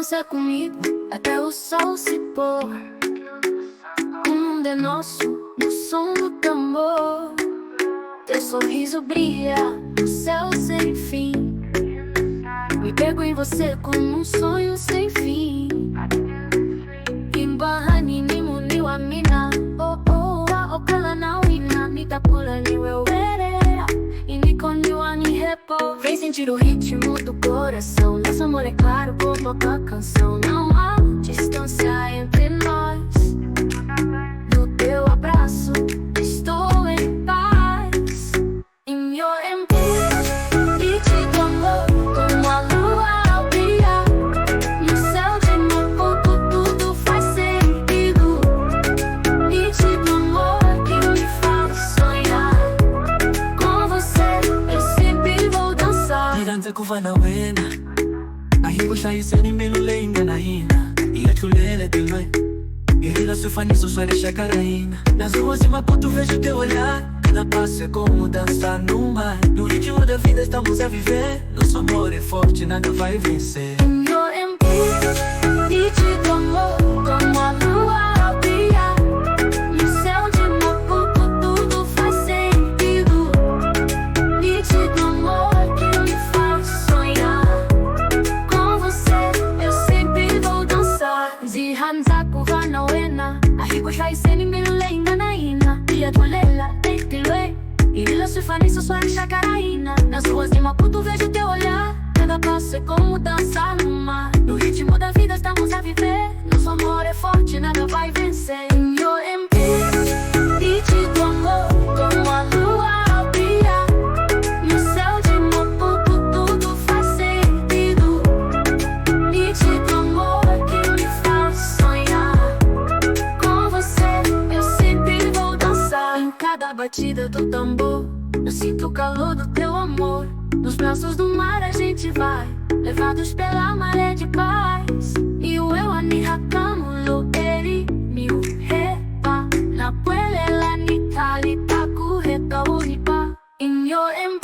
dança comigo até o sol se pôr. O mundo é nosso, no som do tambor. Teu sorriso brilha no céu sem fim. Me pego em você como um sonho sem fim. Imbahani ni muni wa mina. Oh oh wa okala na wina. Nitapula ni wewerea. Inikoni wa ni repo. Vem sentir o ritmo do coração. Nosso amor é claro como a canção. Não há distância entre nós. No teu abraço estou em paz. Em your embrace, Nítido Amor, como a lua ao brilhar. No céu de Maputo tudo faz sentido. Nítido Amor que me faz sonhar. Com você eu sempre vou dançar. Danceable na wena. Ahikushayiseni melulenga na hina. Iyachulele dilwe. Irila sufaniso swele shakaraina. Nas ruas de Maputo vejo teu olhar. Cada passo é como dançar no mar. No ritmo da vida estamos a viver. Nosso amor é forte, nada vai vencer. Em your embrace, Nítido Amor, como a lua ao brilhar. No céu de Maputo tudo faz sentido. Nítido Amor que me faz sonhar. Com você eu sempre vou dançar. Zihanza kuvana wena. Ahikushayiseni melulenga na hina. Iyatulela tetilwe. Irila sufaniso swele shakaraina. Nas ruas de Maputo vejo teu olhar. Cada passo é como dançar no mar. No ritmo da vida estamos a viver. Nosso amor é forte, nada vai vencer. Em your embrace, Nítido Amor, como a lua ao brilhar. No céu de Maputo tudo faz sentido. Nítido Amor que me faz sonhar. Com você eu sempre vou dançar. Em cada batida do tambor eu sinto o calor do teu amor. Nos braços do mar a gente vai, levados pela maré de paz. E o eu anihakamulo eri miu repa. Na puelela nitali taku reka unipa. In your embrace.